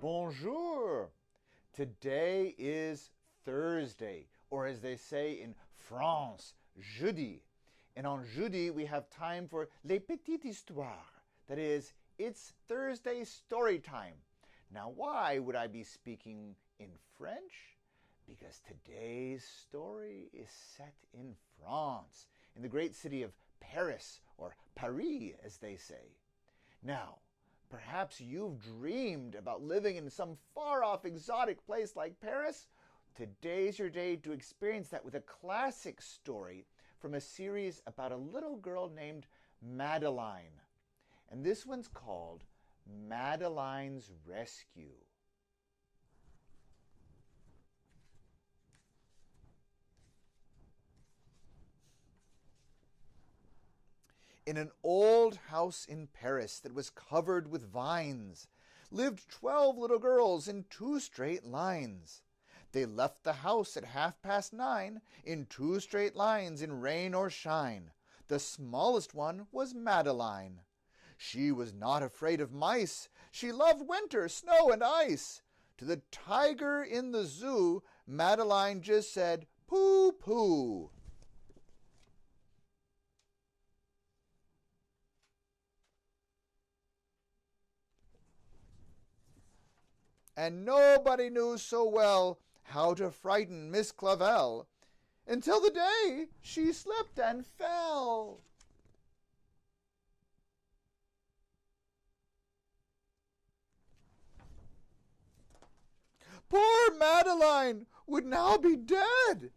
Bonjour. Today is Thursday, or as they say in France, jeudi. And on jeudi, we have time for les petites histoires. That is, it's Thursday story time. Now, why would I be speaking in French? Because today's story is set in France, in the great city of Paris, or Paris, as they say. Now, perhaps you've dreamed about living in some far-off exotic place like Paris. Today's your day to experience that with a classic story from a series about a little girl named Madeline. And this one's called Madeline's Rescue. In an old house in Paris that was covered with vines lived 12 little girls in 2 straight lines. They left the house at 9:30 in 2 straight lines in rain or shine. The smallest one was Madeline. She was not afraid of mice. She loved winter, snow, and ice. To the tiger in the zoo, Madeline just said, "Pooh, pooh." And nobody knew so well how to frighten Miss Clavel until the day she slipped and fell. Poor Madeline would now be dead.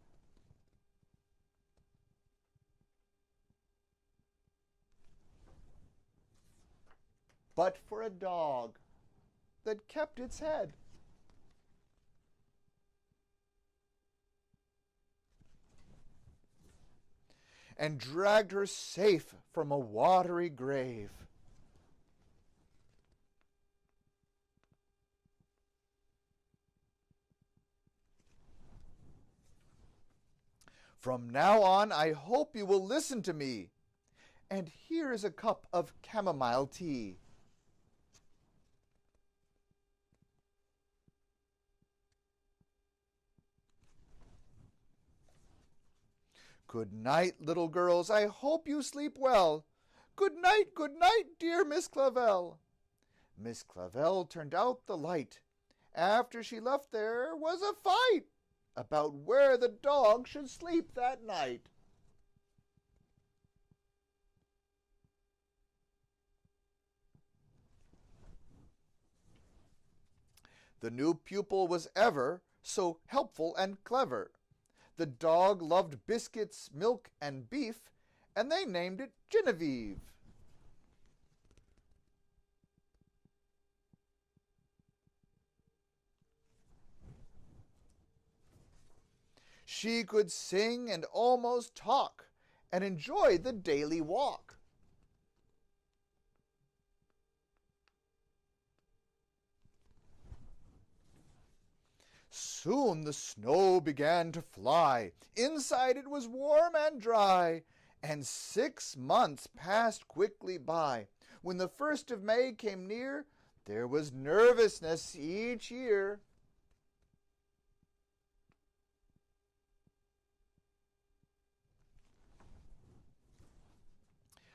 But for a dog that kept its head. And dragged her safe from a watery grave. From now on, I hope you will listen to me. And here is a cup of chamomile tea. Good night, little girls. I hope you sleep well. Good night, dear Miss Clavel. Miss Clavel turned out the light. After she left, there was a fight about where the dog should sleep that night. The new pupil was ever so helpful and clever. The dog loved biscuits, milk, and beef, and they named it Genevieve. She could sing and almost talk and enjoy the daily walk. Soon the snow began to fly. Inside it was warm and dry. And 6 months passed quickly by. When the 1st of May came near, there was nervousness each year.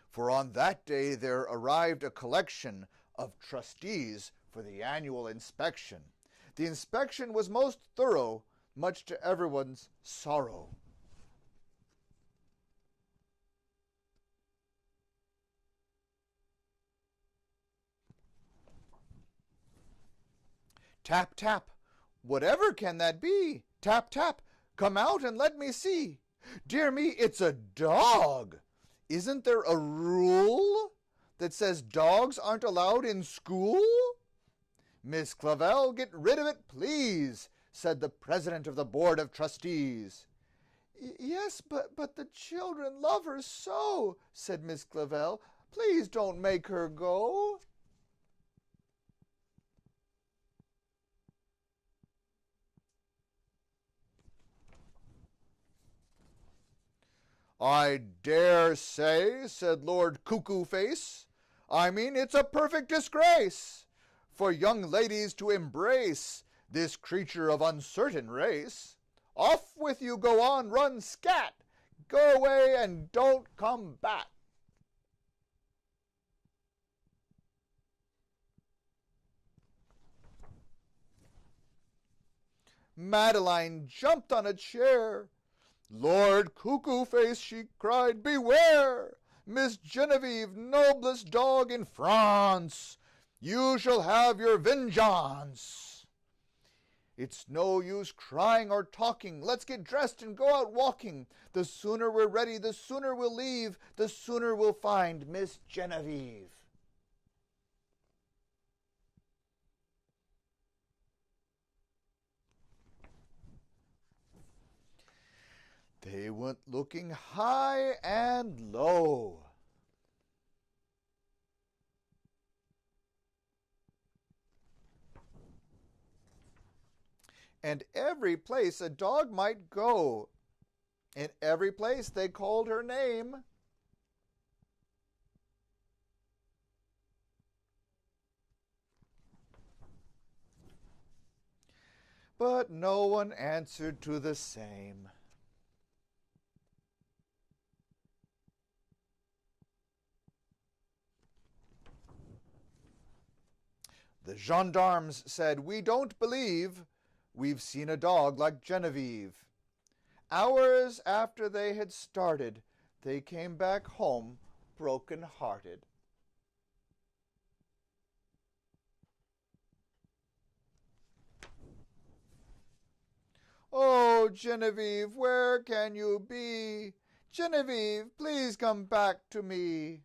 For on that day there arrived a collection of trustees for the annual inspection. The inspection was most thorough, much to everyone's sorrow. Tap, tap, whatever can that be? Tap, tap, come out and let me see. Dear me, it's a dog. Isn't there a rule that says dogs aren't allowed in school? Miss Clavel, get rid of it, please, said the president of the board of trustees. Yes, but the children love her so, said Miss Clavel. Please don't make her go. I dare say, said Lord Cuckoo Face. I mean, it's a perfect disgrace. for young ladies to embrace this creature of uncertain race. Off with you, go on, run, scat! Go away and don't come back. Madeline jumped on a chair. Lord Cuckoo Face, she cried, beware! Miss Genevieve, noblest dog in France, you shall have your vengeance. It's no use crying or talking. Let's get dressed and go out walking. The sooner we're ready, the sooner we'll leave, the sooner we'll find Miss Genevieve. They went looking high and low. And every place a dog might go, in every place they called her name. But no one answered to the same. The gendarmes said, we don't believe we've seen a dog like Genevieve. Hours after they had started, they came back home broken-hearted. Oh, Genevieve, where can you be? Genevieve, please come back to me.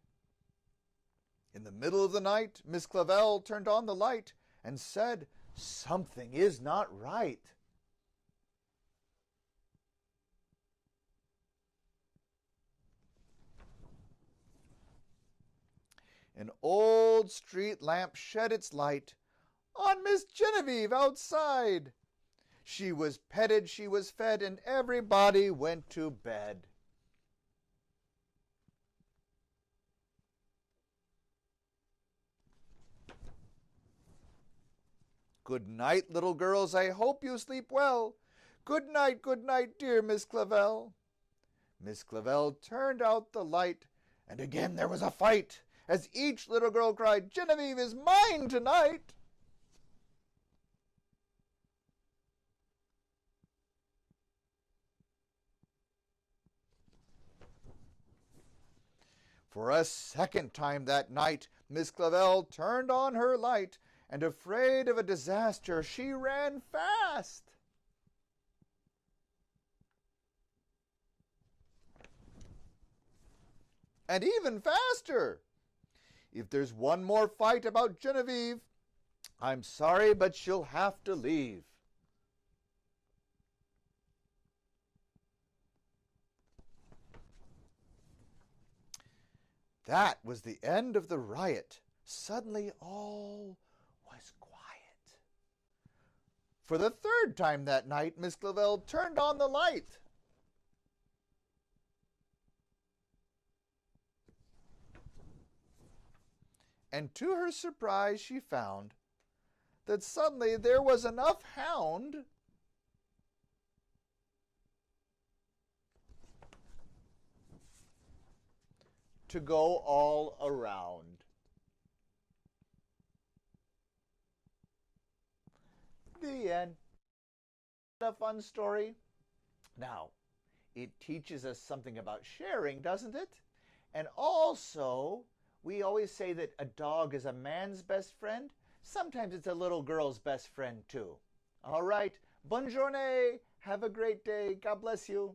In the middle of the night, Miss Clavel turned on the light and said, something is not right. An old street lamp shed its light on Miss Genevieve outside. She was petted, she was fed, and everybody went to bed. Good night, little girls, I hope you sleep well. Good night, dear Miss Clavel. Miss Clavel turned out the light, and again there was a fight, as each little girl cried, Genevieve is mine tonight. For a second time that night, Miss Clavel turned on her light, and afraid of a disaster, she ran fast. And even faster. If there's one more fight about Genevieve, I'm sorry, but she'll have to leave. That was the end of the riot. Suddenly all was quiet. For the third time that night, Miss Clavel turned on the light. And to her surprise, she found that suddenly there was enough hound to go all around. The end. A fun story. Now, it teaches us something about sharing, doesn't it? And also, we always say that a dog is a man's best friend. Sometimes it's a little girl's best friend too. All right. Bonne journée. Have a great day. God bless you.